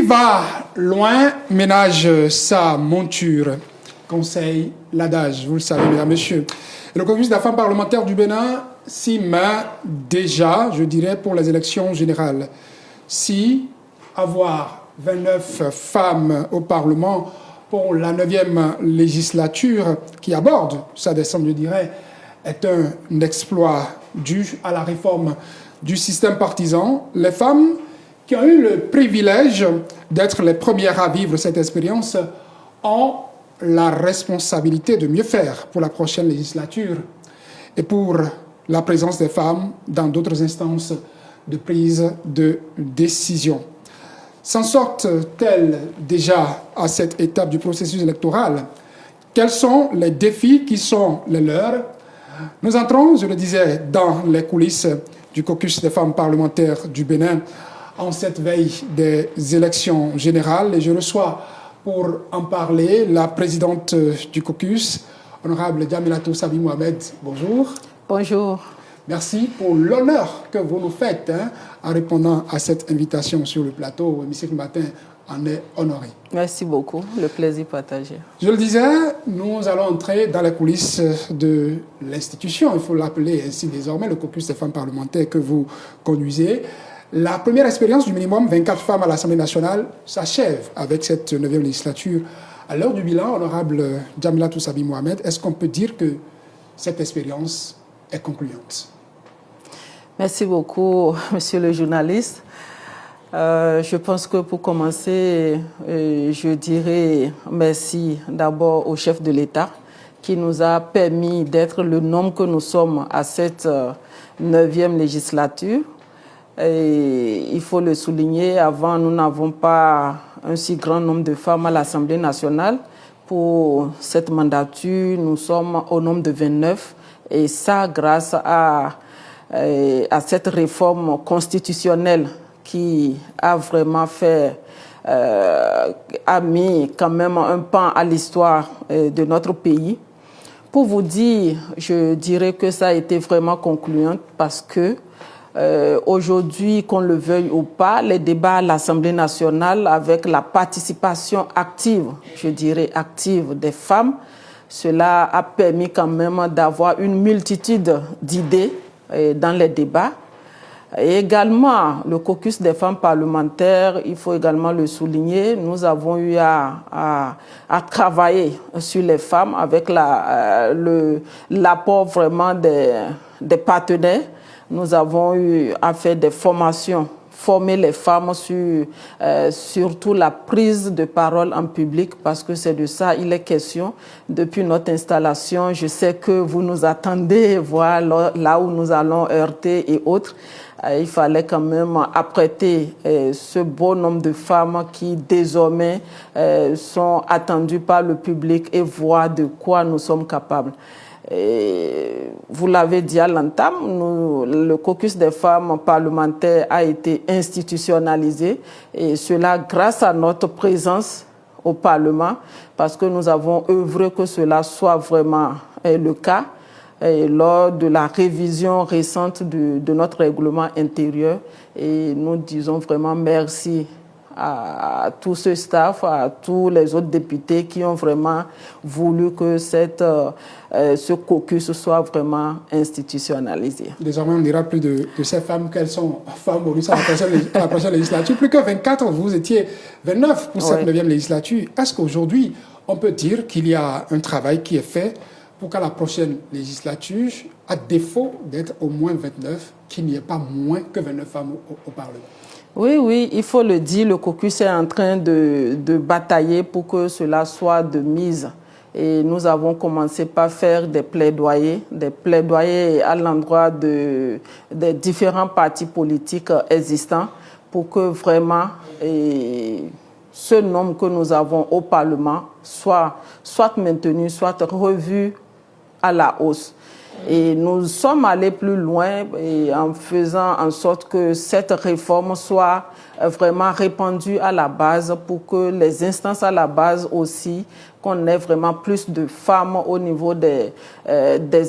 va loin ménage sa monture, conseille l'adage, vous le savez, mesdames, messieurs. Et le caucus de la femme parlementaire du Bénin s'y met déjà, je dirais, pour les élections générales. Si avoir 29 femmes au Parlement pour la 9e législature qui aborde sa descente, je dirais, est un exploit dû à la réforme du système partisan, les femmes qui ont eu le privilège d'être les premières à vivre cette expérience ont la responsabilité de mieux faire pour la prochaine législature et pour la présence des femmes dans d'autres instances de prise de décision. S'en sortent-elles déjà à cette étape du processus électoral? Quels sont les défis qui sont les leurs? Nous entrons, je le disais, dans les coulisses du caucus des femmes parlementaires du Bénin en cette veille des élections générales et je reçois pour en parler la présidente du caucus, honorable Djamilatou Sabi Mohamed. Bonjour. Bonjour. Merci pour l'honneur que vous nous faites en répondant à cette invitation sur le plateau. Monsieur le matin en est honoré. Merci beaucoup, le plaisir partagé. Je le disais, nous allons entrer dans les coulisses de l'institution, il faut l'appeler ainsi désormais, le caucus des femmes parlementaires que vous conduisez. La première expérience du minimum 24 femmes à l'Assemblée nationale s'achève avec cette 9e législature. À l'heure du bilan, honorable Djamilatou Sabi Mohamed, est-ce qu'on peut dire que cette expérience est concluante? Merci beaucoup, monsieur le journaliste. Je pense que pour commencer, je dirais merci d'abord au chef de l'État qui nous a permis d'être le nombre que nous sommes à cette 9e législature. Et il faut le souligner, avant nous n'avons pas un si grand nombre de femmes à l'Assemblée nationale. Pour cette mandature, nous sommes au nombre de 29 et ça grâce à cette réforme constitutionnelle qui a vraiment fait, a mis quand même un pan à l'histoire de notre pays. Pour vous dire, je dirais que ça a été vraiment concluant parce que aujourd'hui, qu'on le veuille ou pas, les débats à l'Assemblée nationale avec la participation active, je dirais active des femmes, cela a permis quand même d'avoir une multitude d'idées dans les débats. Et également, le caucus des femmes parlementaires, il faut également le souligner, nous avons eu à travailler sur les femmes avec l'apport vraiment des partenaires. Nous avons eu à faire des formations, former les femmes sur surtout la prise de parole en public parce que c'est de ça il est question. Depuis notre installation, je sais que vous nous attendez voir là où nous allons heurter et autres. Il fallait quand même apprêter ce beau nombre de femmes qui désormais sont attendues par le public et voir de quoi nous sommes capables. Et vous l'avez dit à l'entame, le caucus des femmes parlementaires a été institutionnalisé et cela grâce à notre présence au Parlement parce que nous avons œuvré que cela soit vraiment le cas. Et lors de la révision récente de notre règlement intérieur et nous disons vraiment merci à tout ce staff, à tous les autres députés qui ont vraiment voulu que ce caucus soit vraiment institutionnalisé. Désormais, on dira plus de ces femmes qu'elles sont femmes à la prochaine législature. Plus que 24, vous étiez 29 pour cette 9e législature. Est-ce qu'aujourd'hui, on peut dire qu'il y a un travail qui est fait pour qu'à la prochaine législature, à défaut d'être au moins 29, qu'il n'y ait pas moins que 29 femmes au Parlement? Oui, il faut le dire, le caucus est en train de batailler pour que cela soit de mise. Et nous avons commencé par faire des plaidoyers à l'endroit des différents partis politiques existants pour que vraiment ce nombre que nous avons au Parlement soit maintenu, soit revu à la hausse. Et nous sommes allés plus loin en faisant en sorte que cette réforme soit vraiment répandue à la base pour que les instances à la base aussi, qu'on ait vraiment plus de femmes au niveau des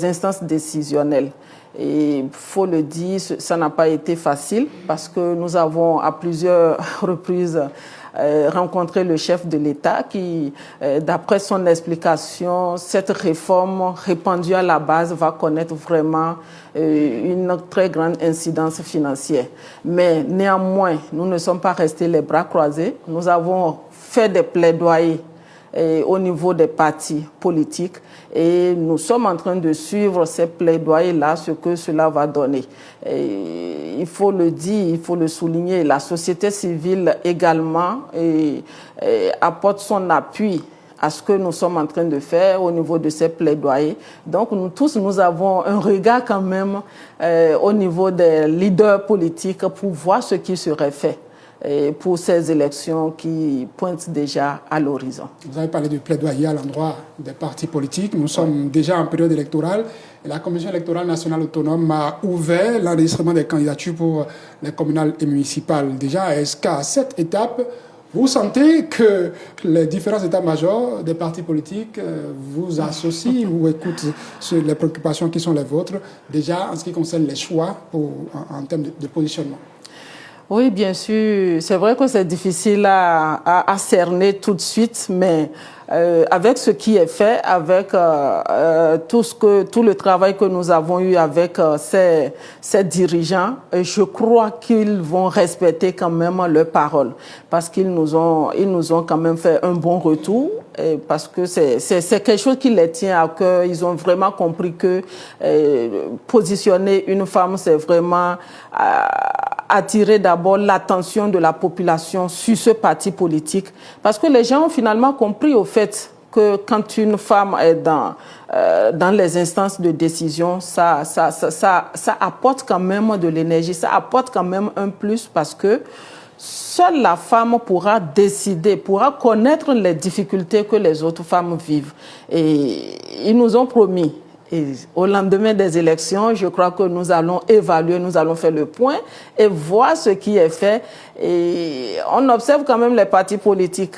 instances décisionnelles. Et il faut le dire, ça n'a pas été facile parce que nous avons à plusieurs reprises rencontré le chef de l'État qui, d'après son explication, cette réforme répandue à la base va connaître vraiment une très grande incidence financière. Mais néanmoins, nous ne sommes pas restés les bras croisés. Nous avons fait des plaidoyers au niveau des partis politiques et nous sommes en train de suivre ces plaidoyers-là, ce que cela va donner. Et il faut le dire, il faut le souligner, la société civile également apporte son appui à ce que nous sommes en train de faire au niveau de ces plaidoyers. Donc nous tous, nous avons un regard quand même au niveau des leaders politiques pour voir ce qui serait fait pour ces élections qui pointent déjà à l'horizon. Vous avez parlé du plaidoyer à l'endroit des partis politiques. Nous sommes déjà en période électorale et la Commission électorale nationale autonome a ouvert l'enregistrement des candidatures pour les communales et municipales. Déjà, est-ce qu'à cette étape, vous sentez que les différents états-majors des partis politiques vous associent ou écoutent sur les préoccupations qui sont les vôtres, déjà en ce qui concerne les choix en termes de positionnement? Oui, bien sûr. C'est vrai que c'est difficile à cerner tout de suite, mais avec ce qui est fait, avec tout le travail que nous avons eu avec ces dirigeants, je crois qu'ils vont respecter quand même leurs paroles, parce qu'ils nous ont quand même fait un bon retour, parce que c'est quelque chose qui les tient à cœur. Ils ont vraiment compris que positionner une femme, c'est vraiment attirer d'abord l'attention de la population sur ce parti politique, parce que les gens ont finalement compris au fait que quand une femme est dans les instances de décision, ça apporte quand même de l'énergie, ça apporte quand même un plus, parce que seule la femme pourra décider, pourra connaître les difficultés que les autres femmes vivent. Et ils nous ont promis. Et au lendemain des élections, je crois que nous allons évaluer, nous allons faire le point et voir ce qui est fait. Et on observe quand même les partis politiques.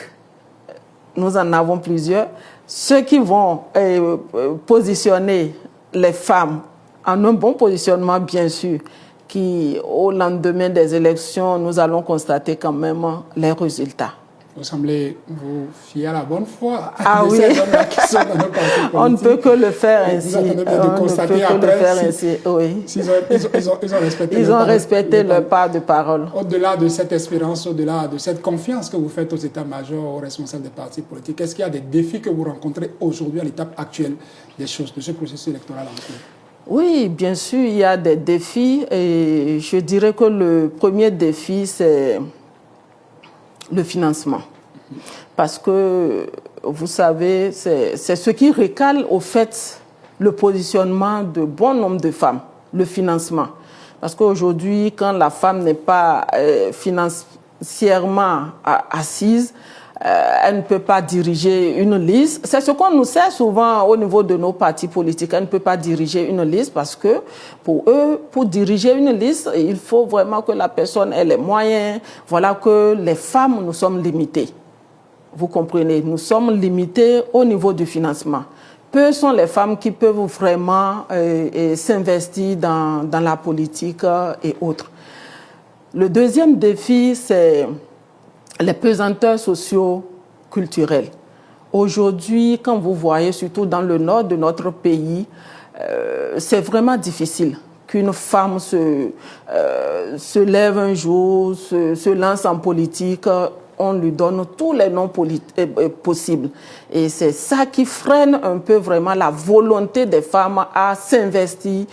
Nous en avons plusieurs. Ceux qui vont positionner les femmes en un bon positionnement, bien sûr, qui au lendemain des élections, nous allons constater quand même les résultats. Vous semblez vous fier à la bonne foi. Ah oui, on ne peut que le faire ainsi. Vous attendez bien de constater après s'ils ont respecté leur part de parole. Au-delà de cette espérance, au-delà de cette confiance que vous faites aux états-majors, aux responsables des partis politiques, est-ce qu'il y a des défis que vous rencontrez aujourd'hui à l'étape actuelle des choses, de ce processus électoral en cours? Oui, bien sûr, il y a des défis et je dirais que le premier défi, c'est le financement. Parce que, vous savez, c'est ce qui recale au fait le positionnement de bon nombre de femmes, le financement. Parce qu'aujourd'hui, quand la femme n'est pas financièrement assise, elle ne peut pas diriger une liste. C'est ce qu'on nous sait souvent au niveau de nos partis politiques. Elle ne peut pas diriger une liste parce que pour eux, pour diriger une liste, il faut vraiment que la personne ait les moyens. Voilà que les femmes, nous sommes limitées. Vous comprenez, nous sommes limités au niveau du financement. Peu sont les femmes qui peuvent vraiment s'investir dans la politique et autres. Le deuxième défi, c'est les pesanteurs socio-culturels. Aujourd'hui, quand vous voyez, surtout dans le nord de notre pays, c'est vraiment difficile qu'une femme se lève un jour, se lance en politique. On lui donne tous les noms possibles. Et c'est ça qui freine un peu vraiment la volonté des femmes à s'investir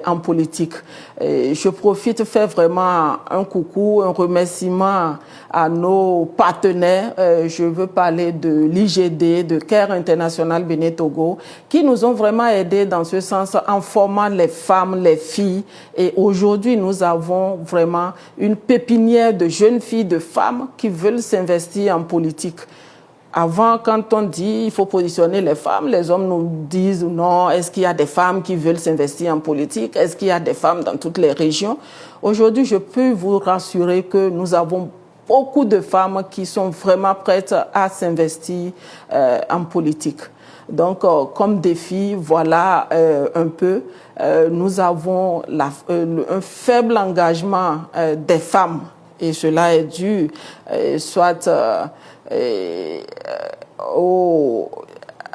en politique. Et je profite faire vraiment un coucou, un remerciement à nos partenaires. Je veux parler de l'IGD, de CARE International Bénin Togo, qui nous ont vraiment aidés dans ce sens en formant les femmes, les filles. Et aujourd'hui, nous avons vraiment une pépinière de jeunes filles, de femmes qui veulent s'investir en politique. Avant, quand on dit il faut positionner les femmes, les hommes nous disent non, est-ce qu'il y a des femmes qui veulent s'investir en politique? Est-ce qu'il y a des femmes dans toutes les régions? Aujourd'hui, je peux vous rassurer que nous avons beaucoup de femmes qui sont vraiment prêtes à s'investir en politique. Donc, comme défi, voilà un peu, nous avons un faible engagement des femmes Et cela est dû soit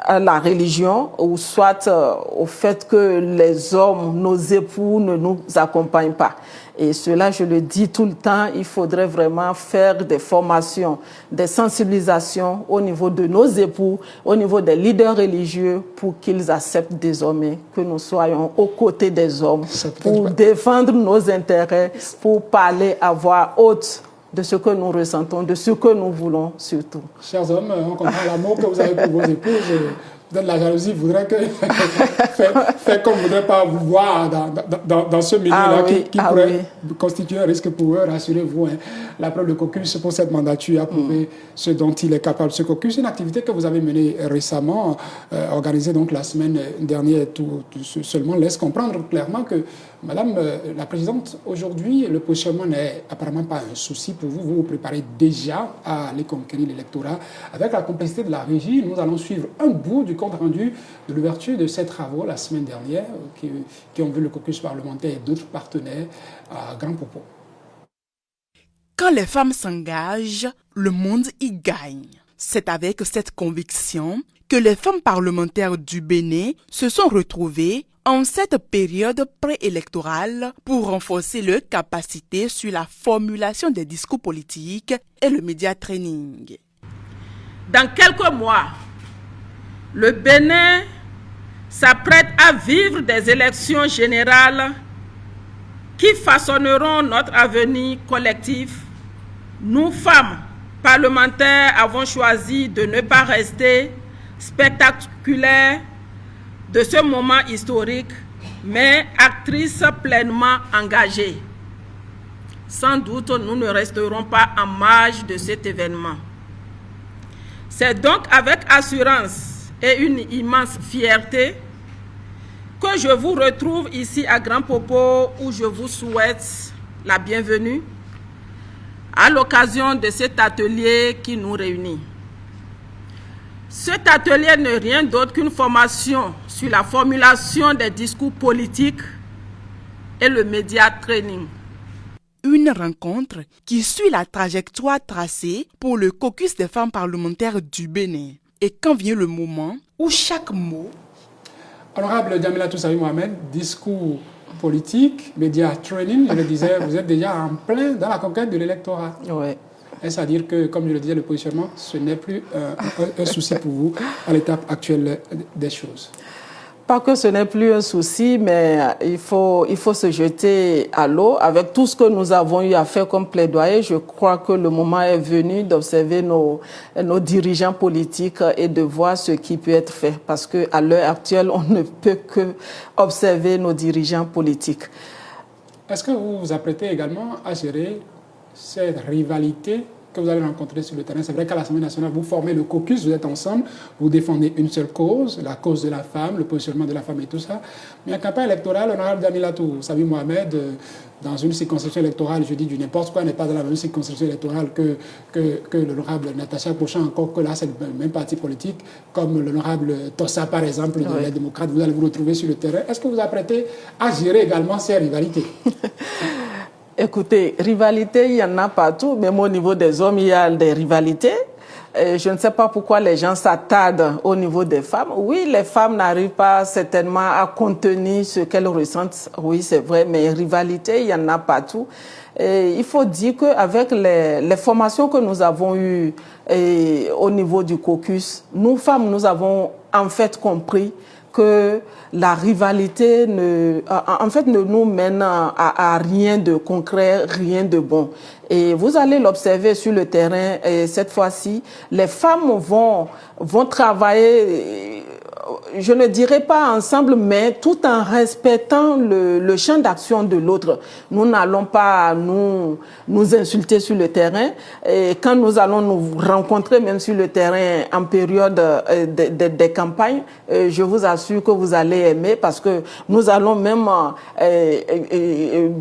à la religion ou soit au fait que les hommes, nos époux, ne nous accompagnent pas. Et cela, je le dis tout le temps, il faudrait vraiment faire des formations, des sensibilisations au niveau de nos époux, au niveau des leaders religieux, pour qu'ils acceptent désormais que nous soyons aux côtés des hommes, pour défendre nos intérêts, pour parler à voix haute de ce que nous ressentons, de ce que nous voulons surtout. Chers hommes, on comprend l'amour que vous avez pour vos épouses. Peut-être la jalousie voudrait que faire comme vous ne voudrait pas vous voir dans ce milieu-là qui pourrait constituer un risque pour eux. Rassurez-vous, hein. La preuve de caucus pour cette mandature a prouvé ce dont il est capable. Ce caucus, c'est une activité que vous avez menée récemment, organisée donc la semaine dernière. Tout seulement laisse comprendre clairement que Madame la Présidente, aujourd'hui, le positionnement n'est apparemment pas un souci pour vous. Vous vous préparez déjà à aller conquérir l'électorat. Avec la complicité de la régie, nous allons suivre un bout du compte rendu de l'ouverture de ces travaux la semaine dernière, qui ont vu le caucus parlementaire et d'autres partenaires à grand propos. Quand les femmes s'engagent, le monde y gagne. C'est avec cette conviction que les femmes parlementaires du Bénin se sont retrouvées en cette période préélectorale pour renforcer leurs capacités sur la formulation des discours politiques et le média training. Dans quelques mois, le Bénin s'apprête à vivre des élections générales qui façonneront notre avenir collectif. Nous, femmes parlementaires, avons choisi de ne pas rester spectaculaires de ce moment historique, mais actrices pleinement engagées. Sans doute, nous ne resterons pas en marge de cet événement. C'est donc avec assurance et une immense fierté que je vous retrouve ici à Grand Popo, où je vous souhaite la bienvenue à l'occasion de cet atelier qui nous réunit. Cet atelier n'est rien d'autre qu'une formation sur la formulation des discours politiques et le média training. Une rencontre qui suit la trajectoire tracée pour le caucus des femmes parlementaires du Bénin. Et quand vient le moment où chaque mot... Honorable Djamilatou Sabi Mohamed, discours politique, média training, je le disais, vous êtes déjà en plein dans la conquête de l'électorat. Oui. Est-ce à dire que, comme je le disais, le positionnement, ce n'est plus un souci pour vous à l'étape actuelle des choses? Pas que ce n'est plus un souci, mais il faut se jeter à l'eau. Avec tout ce que nous avons eu à faire comme plaidoyer, je crois que le moment est venu d'observer nos dirigeants politiques et de voir ce qui peut être fait. Parce qu'à l'heure actuelle, on ne peut que observer nos dirigeants politiques. Est-ce que vous vous apprêtez également à gérer cette rivalité que vous allez rencontrer sur le terrain? C'est vrai qu'à l'Assemblée nationale, vous formez le caucus, vous êtes ensemble, vous défendez une seule cause, la cause de la femme, le positionnement de la femme et tout ça. Mais en campagne électorale, l'honorable Djamilatou Sabi Mohamed, dans une circonscription électorale, je dis du n'importe quoi, n'est pas dans la même circonscription électorale que l'honorable Natacha Pochan, encore que là, c'est le même parti politique, comme l'honorable Tossa, par exemple, de les démocrates, vous allez vous retrouver sur le terrain. Est-ce que vous vous apprêtez à gérer également ces rivalités? Écoutez, rivalité, il y en a partout, même au niveau des hommes, il y a des rivalités. Je ne sais pas pourquoi les gens s'attardent au niveau des femmes. Oui, les femmes n'arrivent pas certainement à contenir ce qu'elles ressentent. Oui, c'est vrai, mais rivalité, il y en a partout. Et il faut dire qu'avec les formations que nous avons eues au niveau du caucus, nous, femmes, nous avons en fait compris que la rivalité ne nous mène à rien de concret, rien de bon. Et vous allez l'observer sur le terrain, et cette fois-ci, les femmes vont travailler, je ne dirais pas ensemble, mais tout en respectant le champ d'action de l'autre. Nous n'allons pas nous insulter sur le terrain. Et quand nous allons nous rencontrer même sur le terrain en période des campagnes, je vous assure que vous allez aimer, parce que nous allons même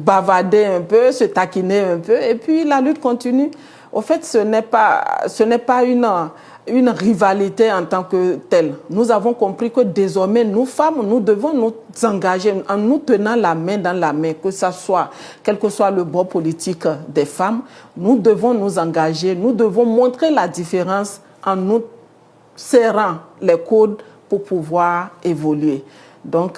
bavarder un peu, se taquiner un peu, et puis la lutte continue. Au fait, ce n'est pas une rivalité en tant que telle. Nous avons compris que désormais, nous femmes, nous devons nous engager en nous tenant la main dans la main, que ça soit, quel que soit le bord politique des femmes, nous devons nous engager, nous devons montrer la différence en nous serrant les coudes pour pouvoir évoluer. Donc,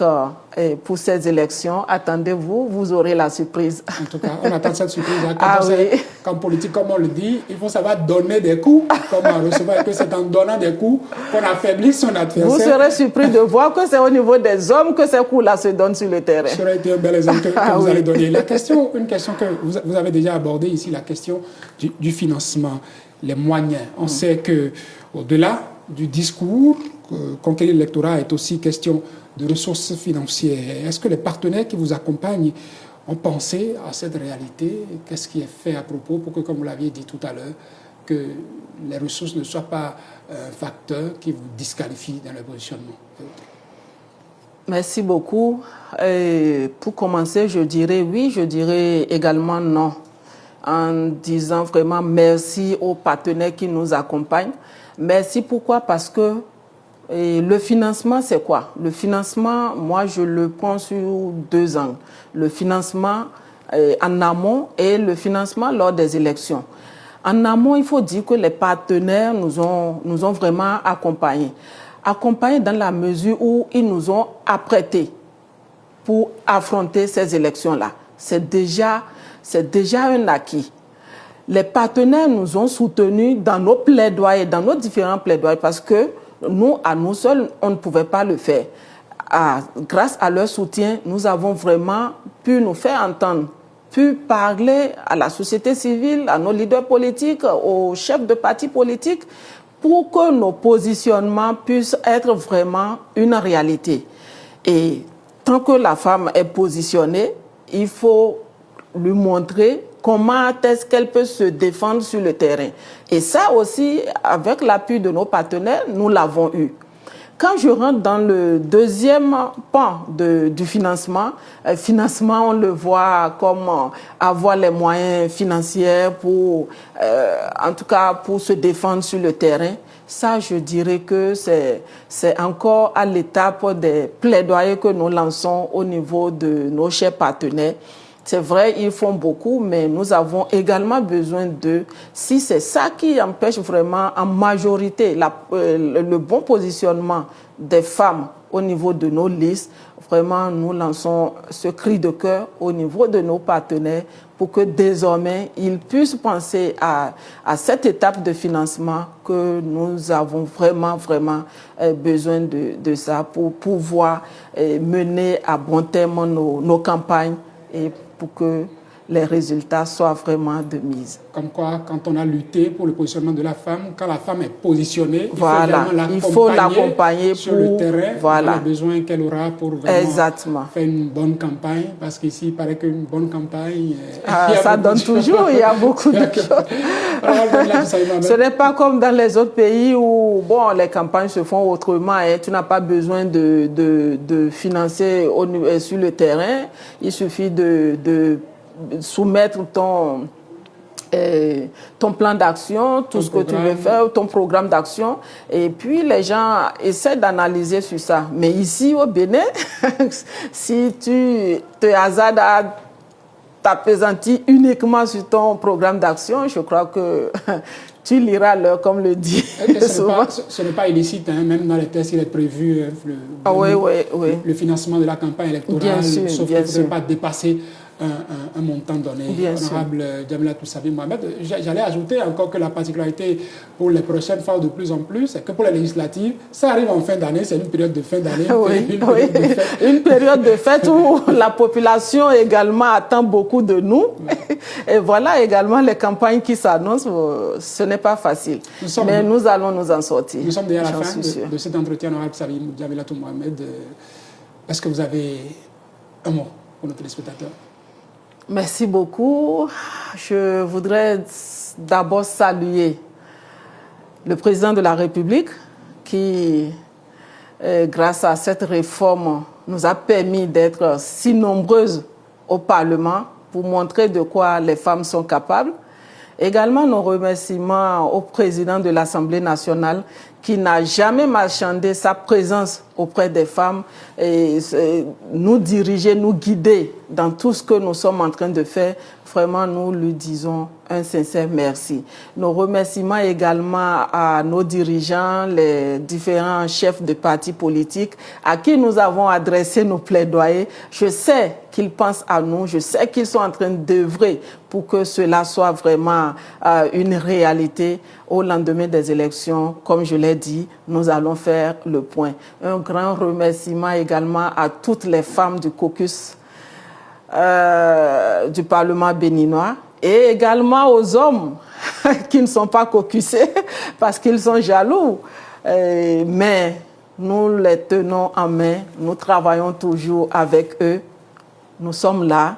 pour ces élections, attendez-vous, vous aurez la surprise. En tout cas, on attend cette surprise. Hein. Oui. Qu'en politique, comme on le dit, il faut savoir donner des coups, comme en recevoir, et que c'est en donnant des coups qu'on affaiblit son adversaire. Vous serez surpris de voir que c'est au niveau des hommes que ces coups-là se donnent sur le terrain. Ça aurait été un bel exemple que vous allez donner. Une question que vous avez déjà abordée ici, la question du financement, les moyens. On sait qu'au-delà du discours, conquérir l'électorat est aussi question de ressources financières. Est-ce que les partenaires qui vous accompagnent ont pensé à cette réalité? Qu'est-ce qui est fait à propos pour que, comme vous l'aviez dit tout à l'heure, que les ressources ne soient pas un facteur qui vous disqualifie dans le positionnement? Merci beaucoup. Pour commencer, je dirais oui, je dirais également non, en disant vraiment merci aux partenaires qui nous accompagnent. Merci, pourquoi? Parce que le financement, c'est quoi? Le financement, moi, je le prends sur 2 angles. Le financement en amont et le financement lors des élections. En amont, il faut dire que les partenaires nous ont vraiment accompagnés. Accompagnés dans la mesure où ils nous ont apprêtés pour affronter ces élections-là. C'est déjà un acquis. Les partenaires nous ont soutenus dans nos plaidoyers, dans nos différents plaidoyers, parce que nous, à nous seuls, on ne pouvait pas le faire. Grâce à leur soutien, nous avons vraiment pu nous faire entendre, pu parler à la société civile, à nos leaders politiques, aux chefs de partis politiques, pour que nos positionnements puissent être vraiment une réalité. Et tant que la femme est positionnée, il faut lui montrer comment est-ce qu'elle peut se défendre sur le terrain. Et ça aussi, avec l'appui de nos partenaires, nous l'avons eu. Quand je rentre dans le deuxième pan du financement, on le voit comme avoir les moyens financiers pour, en tout cas, pour se défendre sur le terrain. Ça, je dirais que c'est encore à l'étape des plaidoyers que nous lançons au niveau de nos chers partenaires. C'est vrai, ils font beaucoup, mais nous avons également besoin d'eux. Si c'est ça qui empêche vraiment en majorité le bon positionnement des femmes au niveau de nos listes, vraiment nous lançons ce cri de cœur au niveau de nos partenaires pour que désormais ils puissent penser à cette étape de financement que nous avons vraiment besoin de ça pour pouvoir mener à bon terme nos campagnes et pour que les résultats soient vraiment de mise. Comme quoi, quand on a lutté pour le positionnement de la femme, quand la femme est positionnée, voilà, il faut l'accompagner sur le terrain, voilà, les besoins qu'elle aura pour vraiment exactement faire une bonne campagne, parce qu'ici, il paraît qu'une bonne campagne... ça donne toujours, il y a beaucoup de choses. Ce n'est pas comme dans les autres pays où les campagnes se font autrement. Tu n'as pas besoin de financer sur le terrain. Il suffit de soumettre ton plan d'action, tout ce que tu veux faire, ton programme d'action. Et puis, les gens essaient d'analyser sur ça. Mais ici, au Bénin, si tu te hasardes à t'appesantir uniquement sur ton programme d'action, je crois que tu liras l'heure, comme le dit souvent. Ce n'est pas illicite, hein, même dans les textes, il est prévu le financement de la campagne électorale, bien sûr, sauf qu'il ne faudrait pas dépasser un montant donné. Bien Honorable Djamila Toussabi Mohamed, j'allais ajouter encore que la particularité pour les prochaines fois de plus en plus, c'est que pour les législatives, ça arrive en fin d'année, c'est une période de fin d'année. Une période de fête où la population également attend beaucoup de nous. Oui. Et voilà également les campagnes qui s'annoncent, ce n'est pas facile. Mais nous allons nous en sortir. Nous sommes déjà à la fin de cet entretien, Honorable Djamila Mohamed. Est-ce que vous avez un mot pour nos téléspectateurs? Merci beaucoup. Je voudrais d'abord saluer le président de la République qui, grâce à cette réforme, nous a permis d'être si nombreuses au Parlement pour montrer de quoi les femmes sont capables. Également nos remerciements au président de l'Assemblée nationale qui n'a jamais marchandé sa présence auprès des femmes et nous diriger, nous guider dans tout ce que nous sommes en train de faire. Vraiment, nous lui disons un sincère merci. Nos remerciements également à nos dirigeants, les différents chefs de partis politiques à qui nous avons adressé nos plaidoyers. Je sais qu'ils pensent à nous, je sais qu'ils sont en train d'œuvrer pour que cela soit vraiment une réalité. Au lendemain des élections, comme je l'ai dit, nous allons faire le point. Un grand remerciement également à toutes les femmes du caucus du Parlement béninois et également aux hommes qui ne sont pas caucusés parce qu'ils sont jaloux. Mais nous les tenons en main, nous travaillons toujours avec eux. Nous sommes là,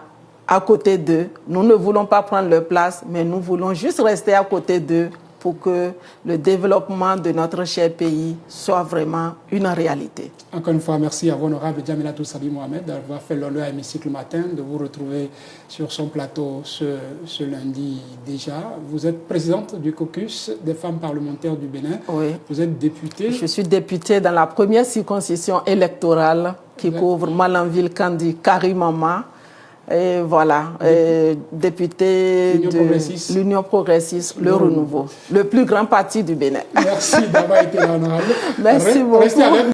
à côté d'eux. Nous ne voulons pas prendre leur place, mais nous voulons juste rester à côté d'eux pour que le développement de notre cher pays soit vraiment une réalité. Encore une fois, merci à l'honorable Djamilatou Sabi Mohamed d'avoir fait l'honneur à Hémicycle Matin, de vous retrouver sur son plateau ce lundi déjà. Vous êtes présidente du caucus des femmes parlementaires du Bénin. Oui. Vous êtes députée. Je suis députée dans la première circonscription électorale qui couvre Malanville, Kandi, Karimama. Et voilà, député de l'Union progressiste, le Renouveau, le plus grand parti du Bénin. Merci d'avoir été là, honorable. Merci beaucoup.